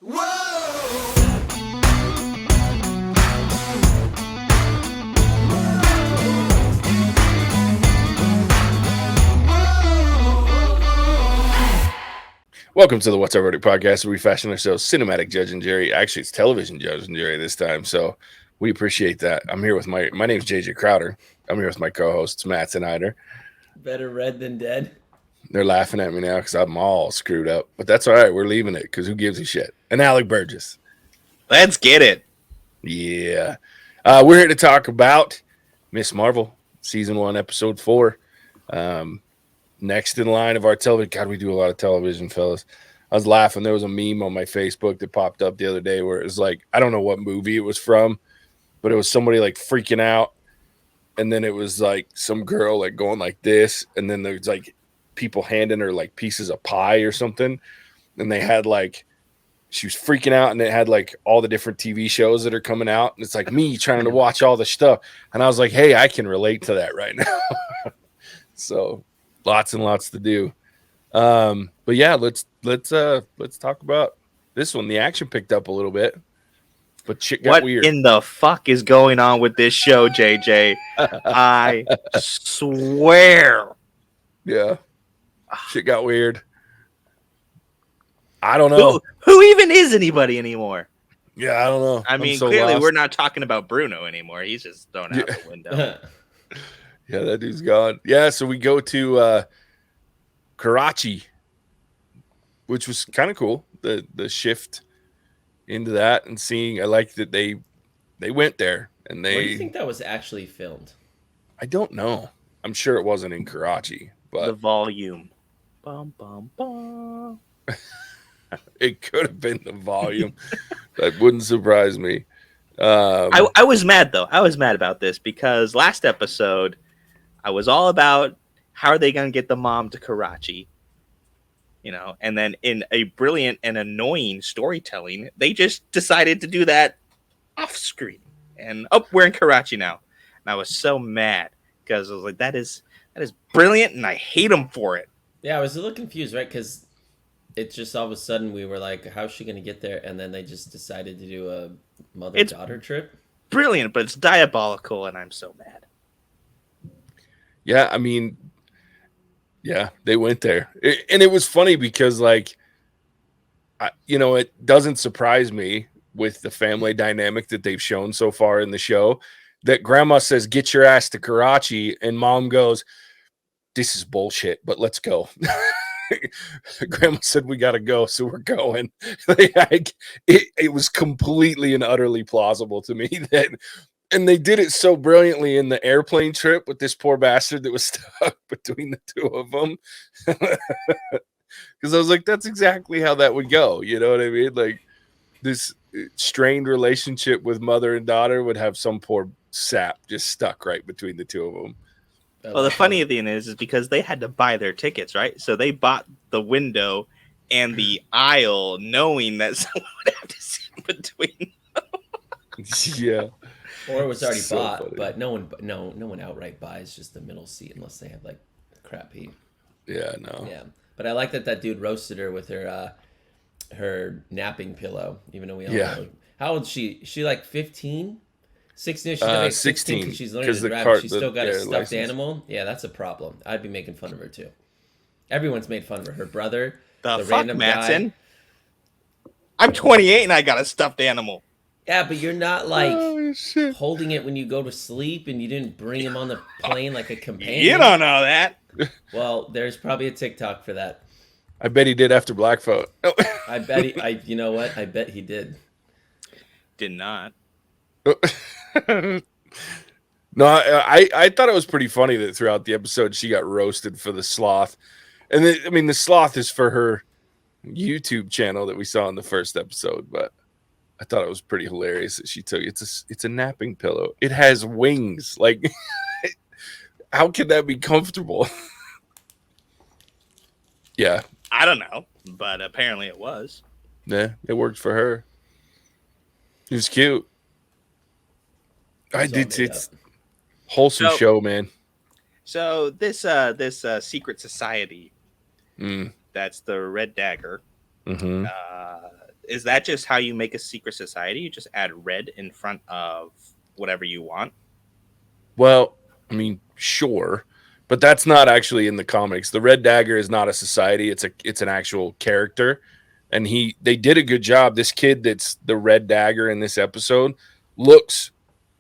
Welcome to the What's Our Verdict podcast, where we fashion ourselves cinematic Judge and Jury. Actually, it's television Judge and Jury this time, so we appreciate that. I'm here with my name's JJ Crowder. I'm here with my co-hosts Mattson. Better red than dead. They're laughing at me now because I'm all screwed up, but that's all right. We're leaving it because who gives a shit? And Alec Burgess. Let's get it. Yeah, we're here to talk about Miss Marvel, season 1, episode 4. Next in line of our television. God, we do a lot of television, fellas. I was laughing. There was a meme on my Facebook that popped up the other day where it was like, I don't know what movie it was from, but it was somebody like freaking out. And then it was like some girl like going like this. And then there's like people handing her like pieces of pie or something. And they had like, she was freaking out, and it had like all the different TV shows that are coming out. And it's like me trying to watch all the stuff. And I was like, hey, I can relate to that right now. So lots and lots to do. But yeah, let's talk about this one. The action picked up a little bit, but shit got weird. What in the fuck is going on with this show, JJ? I swear. Yeah. Shit got weird. I don't know. Who even is anybody anymore? Yeah, I don't know. I mean, so clearly lost. We're not talking about Bruno anymore. He's just thrown out the window. Yeah, that dude's gone. Yeah, so we go to Karachi, which was kind of cool. The shift into that and seeing. I like that they went there and they. Where do you think that was actually filmed? I don't know. I'm sure it wasn't in Karachi, but the volume. Bum bum bum. It could have been the volume. That wouldn't surprise me. I was mad though. I was mad about this because last episode I was all about how are they going to get the mom to Karachi, and then in a brilliant and annoying storytelling, they just decided to do that off screen. And we're in Karachi now, and I was so mad because I was like, that is brilliant, and I hate them for it. Yeah, I was a little confused, right? Because it's just all of a sudden we were like, how's she going to get there? And then they just decided to do a mother-daughter trip. Brilliant, but it's diabolical, and I'm so mad. Yeah, I mean, yeah, they went there. And it was funny because, like, it doesn't surprise me with the family dynamic that they've shown so far in the show that grandma says, get your ass to Karachi, and mom goes, this is bullshit, but let's go. Grandma said we gotta go, so we're going. It was completely and utterly plausible to me that, and they did it so brilliantly in the airplane trip with this poor bastard that was stuck between the two of them. Because I was like, that's exactly how that would go. You know what I mean? Like this strained relationship with mother and daughter would have some poor sap just stuck right between the two of them. Well, the funny thing is because they had to buy their tickets, right? So they bought the window and the aisle, knowing that someone would have to sit between them. Yeah, or it was already so bought, funny. but no one outright buys just the middle seat unless they have like crap heat. Yeah, no. Yeah, but I like that dude roasted her with her napping pillow, even though we all know. How old is she? She like 15? 16, she's gonna make 16 because she's learning to drive. But she's still got a stuffed license. Animal. Yeah, that's a problem. I'd be making fun of her too. Everyone's made fun of her. Her brother, the fuck, random Mattson? guy. I'm 28 and I got a stuffed animal. Yeah, but you're not like holding it when you go to sleep, and you didn't bring him on the plane like a companion. You don't know that. Well, there's probably a TikTok for that. I bet he did after Blackfoot. I bet you know what? I bet he did. Did not. No, I thought it was pretty funny that throughout the episode she got roasted for the sloth. And the sloth is for her YouTube channel that we saw in the first episode, but I thought it was pretty hilarious that she took it's a napping pillow. It has wings. Like how can that be comfortable? Yeah. I don't know, but apparently it was. Yeah, it worked for her. It was cute. It's wholesome show, man. So this secret society, that's the Red Dagger. Mm-hmm. is that just how you make a secret society? You just add red in front of whatever you want? Well, I mean, sure, but that's not actually in the comics. The Red Dagger is not a society; it's an actual character, and they did a good job. This kid that's the Red Dagger in this episode looks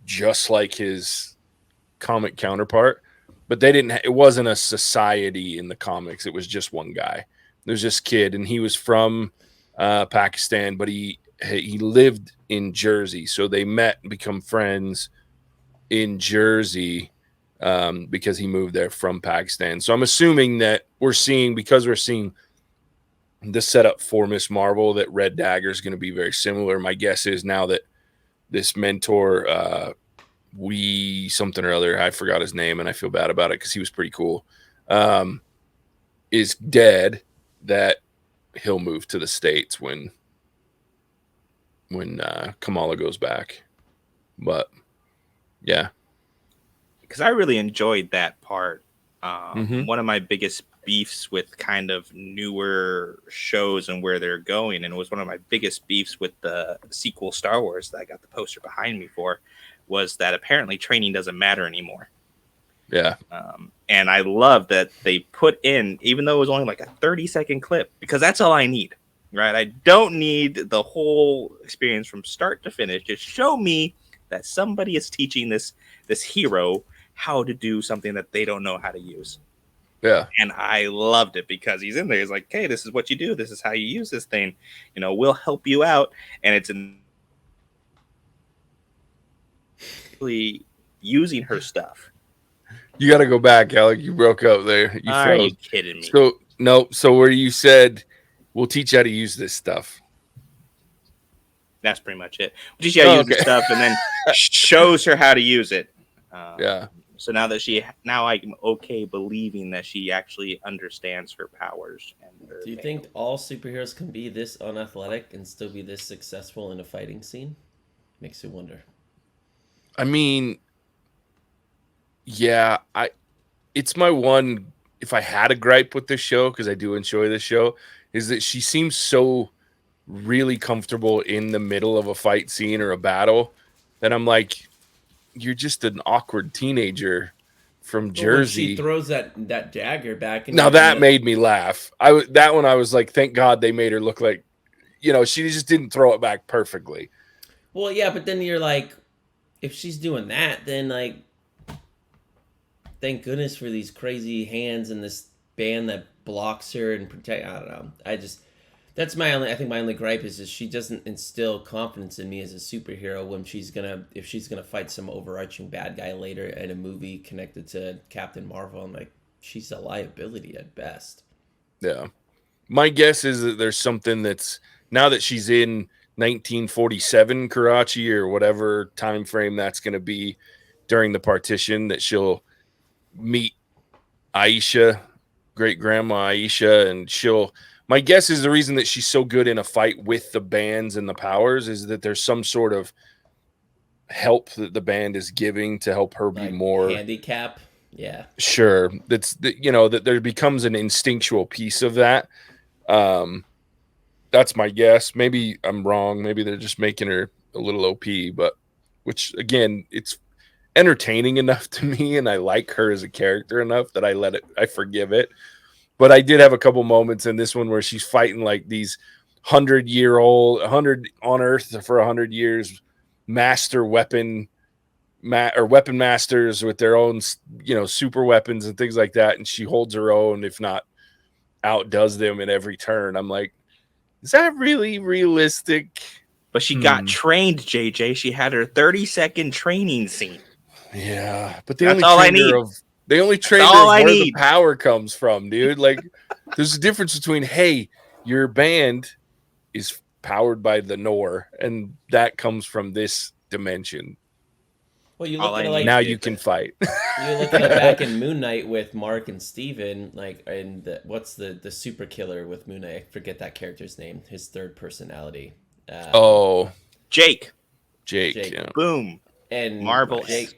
just like his comic counterpart, but they didn't. It wasn't a society in the comics. It was just one guy. There's this kid, and he was from Pakistan, but he lived in Jersey, so they met and become friends in Jersey because he moved there from Pakistan. So I'm assuming that we're seeing the setup for Miss Marvel that Red Dagger is going to be very similar. My guess is now that this mentor, something or other, I forgot his name and I feel bad about it because he was pretty cool, is dead, that he'll move to the States when Kamala goes back. But yeah, because I really enjoyed that part. One of my biggest beefs with kind of newer shows and where they're going, and it was one of my biggest beefs with the sequel Star Wars that I got the poster behind me for, was that apparently training doesn't matter anymore. Yeah. And I love that they put in, even though it was only like a 30-second clip, because that's all I need, right? I don't need the whole experience from start to finish. Just show me that somebody is teaching this hero how to do something that they don't know how to use. Yeah. And I loved it because he's in there. He's like, hey, this is what you do. This is how you use this thing. You know, we'll help you out. And it's using her stuff. You got to go back, Alec. You broke up there. Are you kidding me? So, no. So where you said, we'll teach you how to use this stuff. That's pretty much it. We'll teach you how to use this stuff and then shows her how to use it. Yeah. So now I'm okay believing that she actually understands her powers. Do you think all superheroes can be this unathletic and still be this successful in a fighting scene? Makes you wonder. I mean, yeah, it's my one, if I had a gripe with this show, because I do enjoy this show, is that she seems so really comfortable in the middle of a fight scene or a battle that I'm like, you're just an awkward teenager from Jersey. When she throws that dagger back. Now that made me laugh. That one I was like, thank God they made her look like, she just didn't throw it back perfectly. Well, yeah, but then you're like, if she's doing that, then like, thank goodness for these crazy hands and this band that blocks her and protect. I don't know. That's my only gripe is she doesn't instill confidence in me as a superhero when if she's gonna fight some overarching bad guy later in a movie connected to Captain Marvel. I'm like, she's a liability at best. Yeah. My guess is that there's something that's, now that she's in 1947 Karachi or whatever time frame that's going to be during the partition, that she'll meet Aisha, great grandma Aisha, and my guess is the reason that she's so good in a fight with the bands and the powers is that there's some sort of help that the band is giving to help her be like more handicap. Yeah, sure. That there becomes an instinctual piece of that. That's my guess. Maybe I'm wrong. Maybe they're just making her a little OP, but which again, it's entertaining enough to me, and I like her as a character enough that I forgive it. But I did have a couple moments in this one where she's fighting like these 100 on Earth for 100 years master weapon masters with their own, super weapons and things like that. And she holds her own, if not outdoes them in every turn. I'm like, is that really realistic? But she got trained, JJ. She had her 30-second training scene. Yeah, but they only trained her where the power comes from, dude. Like, there's a difference between, hey, your band is powered by the Nor, and that comes from this dimension. Well, you look at it like now you can fight. You look at it back in Moon Knight with Mark and Steven, like, and what's the super killer with Moon Knight? I forget that character's name. His third personality. Jake. Yeah. Boom. And Marvel. Jake.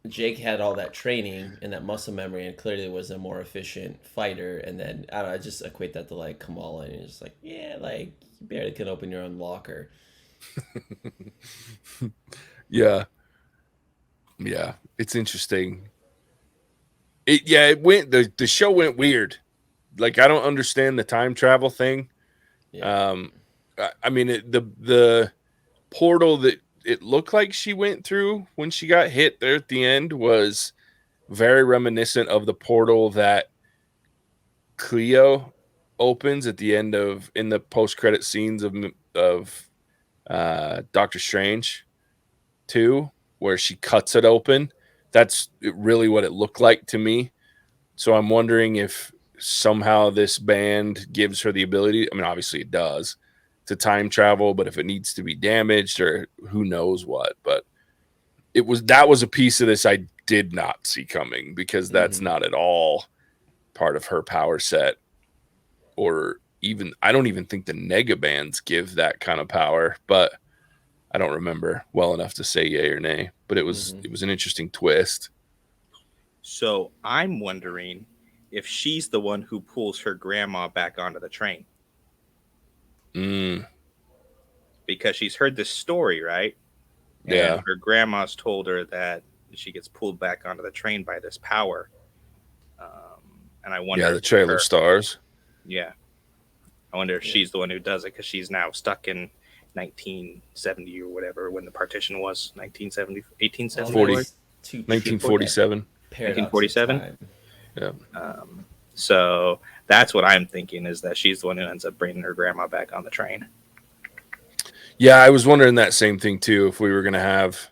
Jake had all that training and that muscle memory, and clearly was a more efficient fighter. And then I don't know, I just equate that to like Kamala, and it's like, yeah, like you barely can open your own locker. Yeah, it's interesting. It went the show went weird. Like I don't understand the time travel thing. Yeah. I mean the portal that it looked like she went through when she got hit there at the end was very reminiscent of the portal that Cleo opens at the end of in the post-credit scenes of Doctor Strange 2, where she cuts it open. That's really what it looked like to me. So I'm wondering if somehow this band gives her the ability. I mean, obviously it does to time travel, but if it needs to be damaged or who knows what. But that was a piece of this I did not see coming, because that's not at all part of her power set, or even I don't even think the nega bands give that kind of power, but I don't remember well enough to say yay or nay. But it was an interesting twist. So I'm wondering if she's the one who pulls her grandma back onto the train. Because she's heard this story, right? Yeah. And her grandma's told her that she gets pulled back onto the train by this power. And I wonder. Yeah, the trailer stars. Yeah. I wonder if she's the one who does it, because she's now stuck in 1970 or whatever, when the partition was. 1970, 1870? 1947. 1947? Yeah. So that's what I'm thinking, is that she's the one who ends up bringing her grandma back on the train. Yeah, I was wondering that same thing too. If we were going to have,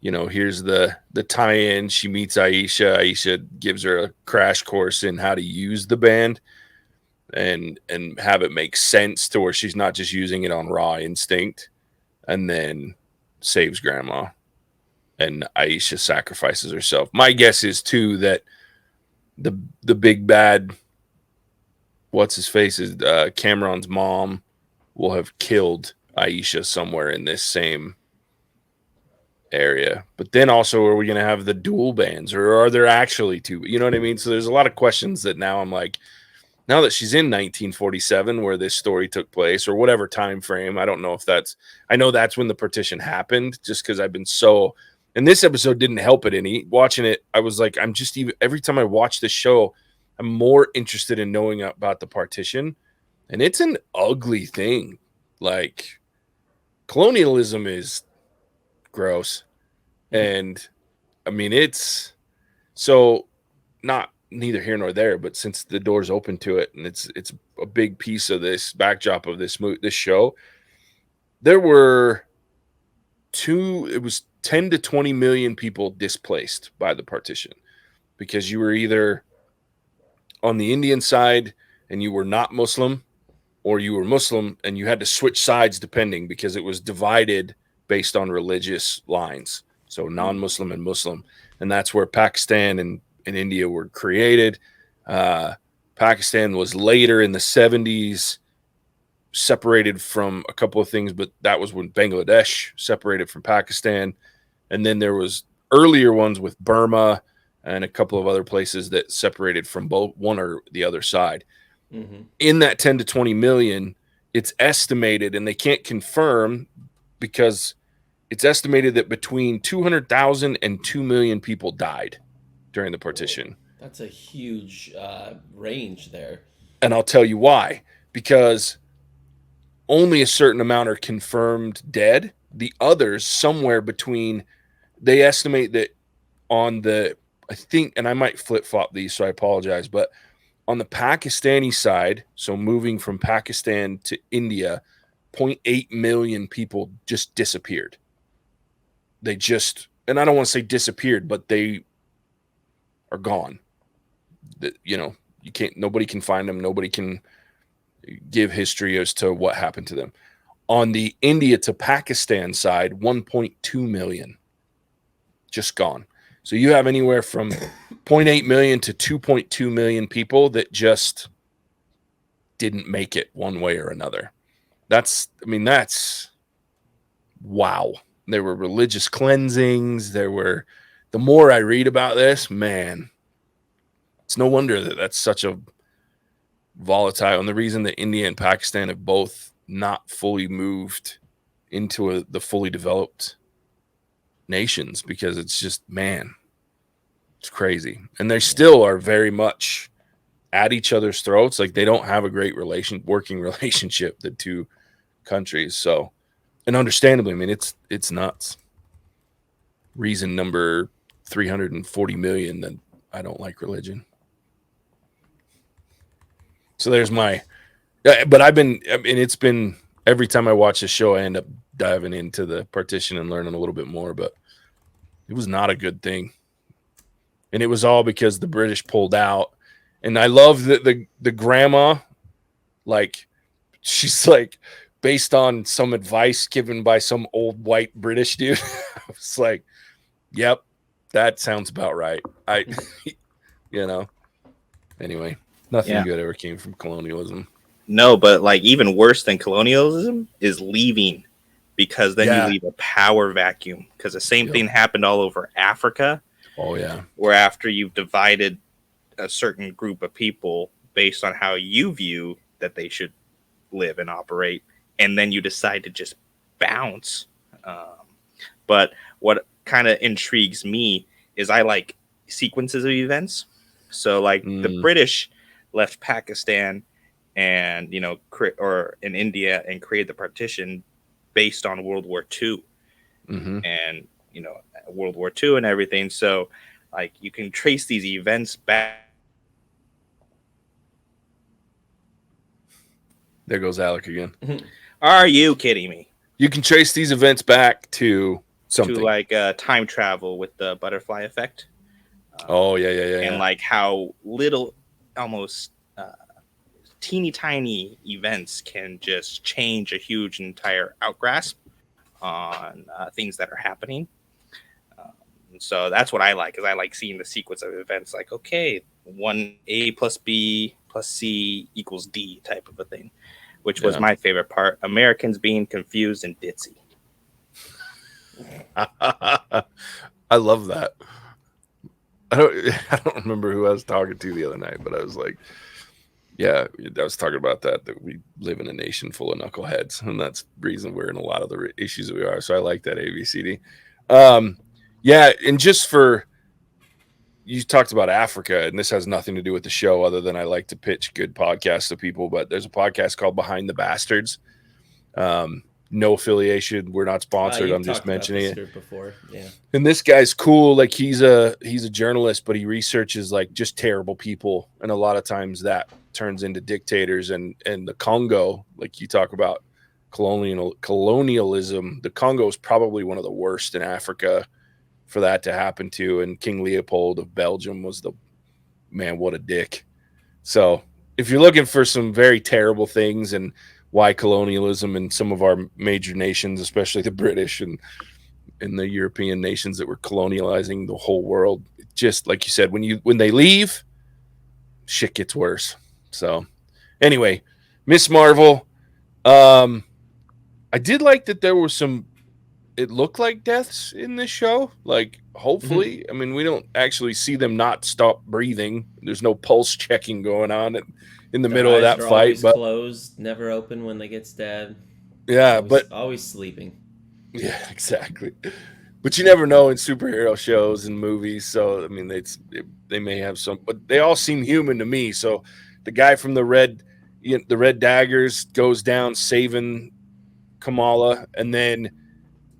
here's the tie-in. She meets Aisha. Aisha gives her a crash course in how to use the band, and have it make sense to where she's not just using it on raw instinct, and then saves grandma, and Aisha sacrifices herself. My guess is too that the big bad, what's his face, is Cameron's mom, will have killed Aisha somewhere in this same area. But then also, are we going to have the dual bands, or are there actually two? You know what I mean? So there's a lot of questions that now I'm like, now that she's in 1947, where this story took place, or whatever time frame, I don't know if I know that's when the partition happened, just because I've been so, and this episode didn't help it any. Watching it, I was like, every time I watch this show, I'm more interested in knowing about the partition. And it's an ugly thing. Like, colonialism is gross. And I mean, it's so not neither here nor there, but since the door's open to it, and it's a big piece of this backdrop of this show, there were 10 to 20 million people displaced by the partition, because you were either on the Indian side and you were not Muslim, or you were Muslim and you had to switch sides depending, because it was divided based on religious lines. So non-Muslim and Muslim. And that's where Pakistan and India were created. Pakistan was later in the 70s separated from a couple of things, but that was when Bangladesh separated from Pakistan. And then there was earlier ones with Burma and a couple of other places that separated from both one or the other side. In that 10 to 20 million, it's estimated, and they can't confirm, because it's estimated that between 200,000 and 2 million people died during the partition. That's a huge range there. And I'll tell you why. Because only a certain amount are confirmed dead. The others, somewhere between, they estimate that on the, I think, and I might flip-flop these, so I apologize, but on the Pakistani side, so moving from Pakistan to India, 0.8 million people just disappeared. They just, and I don't want to say disappeared, but they are gone. You can't, nobody can find them. Nobody can give history as to what happened to them. On the India to Pakistan side, 1.2 million just gone. So you have anywhere from 0.8 million to 2.2 million people that just didn't make it one way or another. That's wow. There were religious cleansings. There were the more I read about this, man, it's no wonder that that's such a volatile. And the reason that India and Pakistan have both not fully moved into the fully developed nations, because it's just, man, it's crazy. And they still are very much at each other's throats. Like, they don't have a great working relationship, the two countries. So, and understandably, I mean, it's nuts. Reason number 340 million that I don't like religion. So there's my, but it's been, every time I watch the show, I end up diving into the partition and learning a little bit more, but it was not a good thing. And it was all because the British pulled out. And I love that the grandma, like, she's like, based on some advice given by some old white British dude. I was like, yep, that sounds about right. Anyway, nothing good ever came from colonialism. No, but like, even worse than colonialism is leaving, because then you leave a power vacuum, because the same thing happened all over Africa. Oh, yeah. Where after you've divided a certain group of people based on how you view that they should live and operate, and then you decide to just bounce. But what kind of intrigues me is I like sequences of events. So like the British left Pakistan and, or in India, and created the partition based on World War II. Mm-hmm. And, World War II and everything. So like, you can trace these events back. There goes Alec again. Are you kidding me? You can trace these events back to something. To like time travel with the butterfly effect. Yeah. And like how little, almost teeny tiny events can just change a huge entire outgrasp on things that are happening. So that's what I like, is I like seeing the sequence of events, like, okay, 1A plus B plus C equals D type of a thing, which was my favorite part. Americans being confused and ditzy. I love that. I don't remember who I was talking to the other night, but I was like, yeah, I was talking about that we live in a nation full of knuckleheads, and that's the reason we're in a lot of the issues that we are. So I like that ABCD. Yeah, and just you talked about Africa, and this has nothing to do with the show other than I like to pitch good podcasts to people, but there's a podcast called Behind the Bastards. No affiliation. We're not sponsored. I'm just mentioning it before. Yeah. And this guy's cool. Like, he's a journalist, but he researches like just terrible people. And a lot of times that turns into dictators, and the Congo, like you talk about colonialism, the Congo is probably one of the worst in Africa for that to happen to. And King Leopold of Belgium was what a dick. So if you're looking for some very terrible things and why colonialism in some of our major nations, especially the British and the European nations that were colonializing the whole world, just like you said, when they leave, shit gets worse. So anyway, Miss Marvel, I did like that there were it looked like deaths in this show. Like, hopefully, I mean, we don't actually see them not stop breathing. There's no pulse checking going on in the middle of that fight. But closed, never open when they get stabbed. Yeah, but always sleeping. Yeah, exactly. But you never know in superhero shows and movies. So I mean, they may have some, but they all seem human to me. So the guy from the red daggers goes down saving Kamala, and then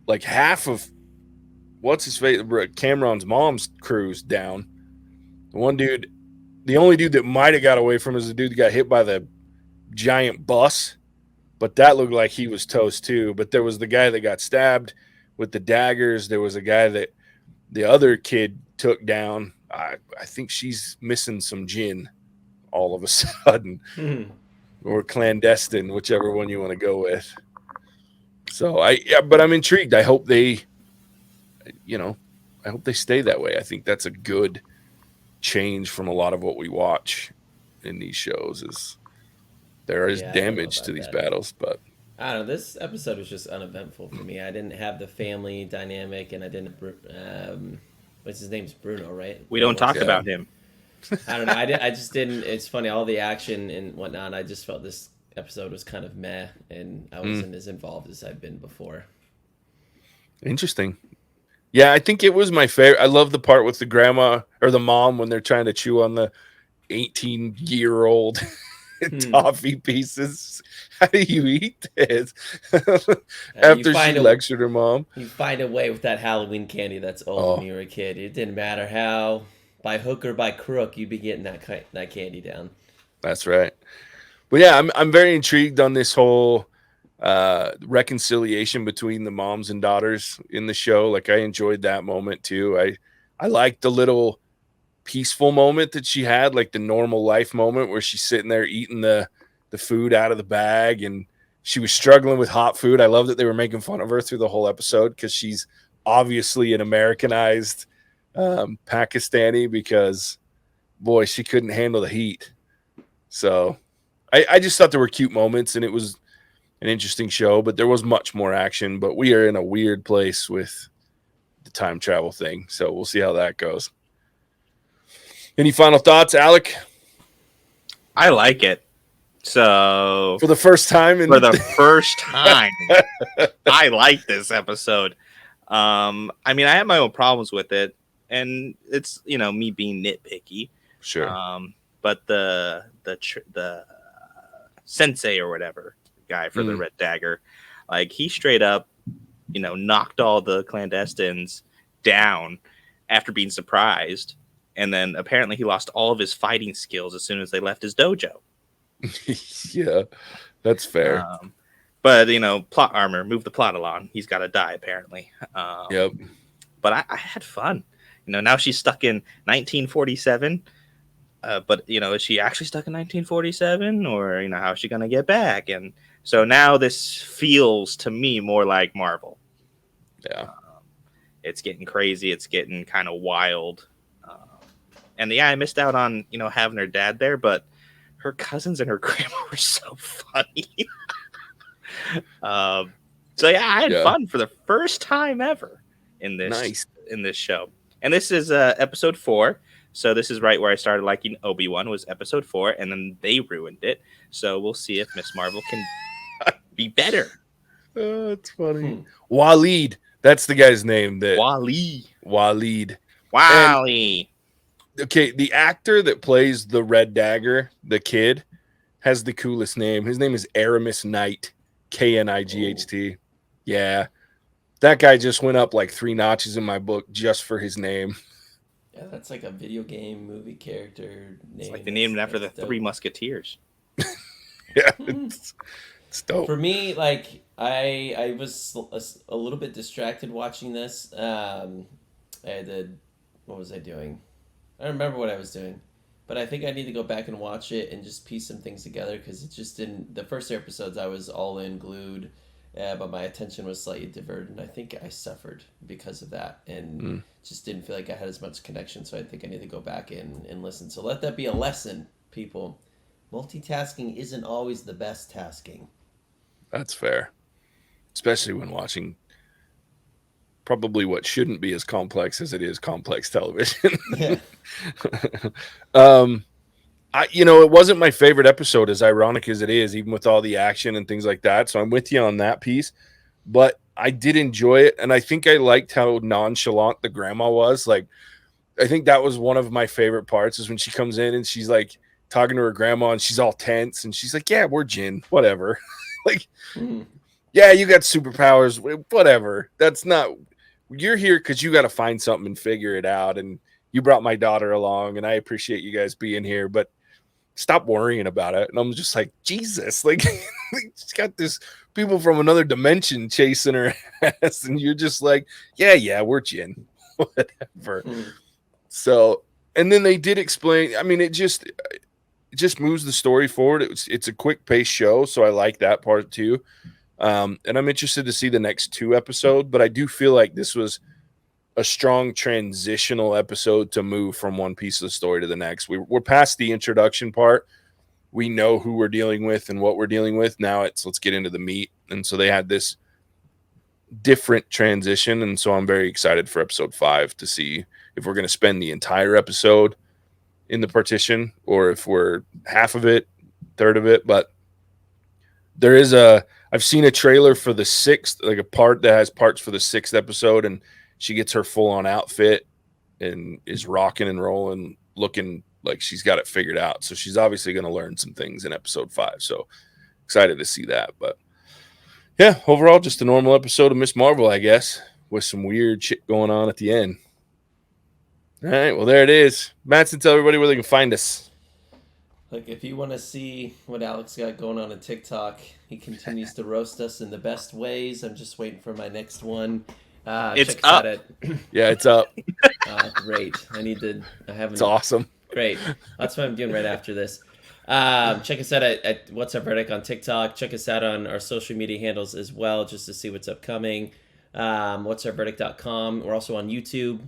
like half of what's his face, Cameron's mom's crew's down. The only dude that might have got away from him is the dude that got hit by the giant bus, but that looked like he was toast too. But there was the guy that got stabbed with the daggers. There was a guy that the other kid took down. I think she's missing some gin all of a sudden, or clandestine, whichever one you want to go with. So but I'm intrigued. I hope they stay that way. I think that's a good change from a lot of what we watch in these shows. Is there is damage to these battles, but I don't know. This episode was just uneventful for me. I didn't have the family dynamic, and I didn't. what's his name's Bruno, right? We don't talk about him. I don't know. I just didn't. It's funny, all the action and whatnot. I just felt this episode was kind of meh, and I wasn't as involved as I've been before. Interesting. Yeah, I think it was my favorite. I love the part with the grandma or the mom when they're trying to chew on the 18-year-old toffee pieces. How do you eat this? After she lectured her mom. You find a way with that Halloween candy that's old when you were a kid. It didn't matter how, by hook or by crook, you'd be getting that candy down. That's right. But yeah, I'm very intrigued on this whole reconciliation between the moms and daughters in the show. Like, I enjoyed that moment too. I liked the little peaceful moment that she had, like the normal life moment where she's sitting there eating the food out of the bag, and she was struggling with hot food. I love that they were making fun of her through the whole episode because she's obviously an Americanized Pakistani, because boy, she couldn't handle the heat. So I just thought there were cute moments, and it was an interesting show, but there was much more action. But we are in a weird place with the time travel thing, so we'll see how that goes. Any final thoughts, Alec? I like it. So for the first time, I like this episode. I mean, I have my own problems with it, and it's, you know, me being nitpicky. Sure. But the sensei or whatever guy for the Red Dagger, like, he straight up, you know, knocked all the clandestines down after being surprised, and then apparently he lost all of his fighting skills as soon as they left his dojo. Yeah, that's fair. But, you know, plot armor, move the plot along. He's got to die, apparently. Yep. But I had fun. You know, now she's stuck in 1947. But, you know, is she actually stuck in 1947? Or, you know, how is she going to get back? And so now this feels to me more like Marvel. Yeah. It's getting crazy. It's getting kind of wild. And yeah, I missed out on, you know, having her dad there, but her cousins and her grandma were so funny. So yeah, I had fun for the first time ever in this show. And this is episode 4. So this is right where I started liking Obi-Wan, was episode 4, and then they ruined it. So we'll see if Miss Marvel can be better. Oh, it's funny. Waleed. That's the guy's name. Waleed. Wally. Okay, the actor that plays the Red Dagger, the kid, has the coolest name. His name is Aramis Knight, Knight. Oh. Yeah. That guy just went up like 3 notches in my book just for his name. Yeah, that's like a video game movie character name. It's like they named it after the Three Musketeers. Yeah, it's dope. For me, like, I was a little bit distracted watching this. What was I doing? I don't remember what I was doing, but I think I need to go back and watch it and just piece some things together, because it just didn't. The first episodes I was all in, glued, but my attention was slightly diverted, and I think I suffered because of that, and just didn't feel like I had as much connection. So I think I need to go back and listen. So let that be a lesson, people. Multitasking isn't always the best tasking. That's fair, especially when watching probably what shouldn't be as complex as it is complex television. Yeah. It wasn't my favorite episode, as ironic as it is, even with all the action and things like that. So I'm with you on that piece, but I did enjoy it. And I think I liked how nonchalant the grandma was. Like, I think that was one of my favorite parts, is when she comes in and she's like talking to her grandma and she's all tense and she's like, yeah, we're Jinn, whatever. Like, yeah, you got superpowers, whatever. That's not, you're here because you got to find something and figure it out. And you brought my daughter along, and I appreciate you guys being here, but stop worrying about it. And I'm just like, Jesus, like, she's got this people from another dimension chasing her ass, and you're just like, yeah, we're Jinn, whatever. So, and then they did explain. I mean, it just moves the story forward. It's a quick paced show, so I like that part too. And I'm interested to see the next 2 episodes, but I do feel like this was a strong transitional episode to move from one piece of the story to the next. We're past the introduction part. We know who we're dealing with and what we're dealing with. Now let's get into the meat. And so they had this different transition. And so I'm very excited for episode 5 to see if we're going to spend the entire episode in the partition or if we're half of it, third of it. But I've seen a trailer for the 6th, like a part that has parts for the 6th episode, and she gets her full on outfit and is rocking and rolling, looking like she's got it figured out. So she's obviously going to learn some things in episode 5. So excited to see that. But yeah, overall, just a normal episode of Miss Marvel, I guess, with some weird shit going on at the end. All right, well, there it is. Mattson, tell everybody where they can find us. Like, if you want to see what Alex got going on TikTok, he continues to roast us in the best ways. I'm just waiting for my next one. It's up. Yeah, it's up. Great. I haven't. It's awesome. Great. That's what I'm doing right after this. Check us out at What's Our Verdict on TikTok. Check us out on our social media handles as well, just to see what's upcoming. whatsourverdict.com. We're also on YouTube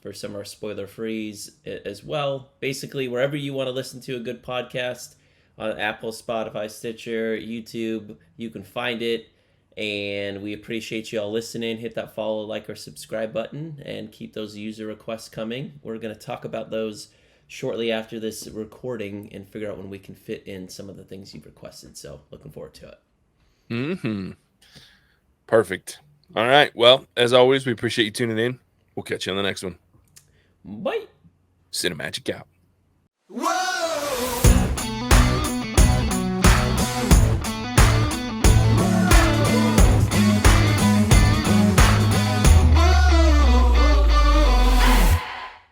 for some of our spoiler-frees as well. Basically, wherever you want to listen to a good podcast, on Apple, Spotify, Stitcher, YouTube, you can find it. And we appreciate you all listening. Hit that follow, like, or subscribe button, and keep those user requests coming. We're going to talk about those shortly after this recording and figure out when we can fit in some of the things you've requested. So looking forward to it. Mm-hmm. Perfect. All right. Well, as always, we appreciate you tuning in. We'll catch you on the next one. Bye. Cinemagic out. Whoa!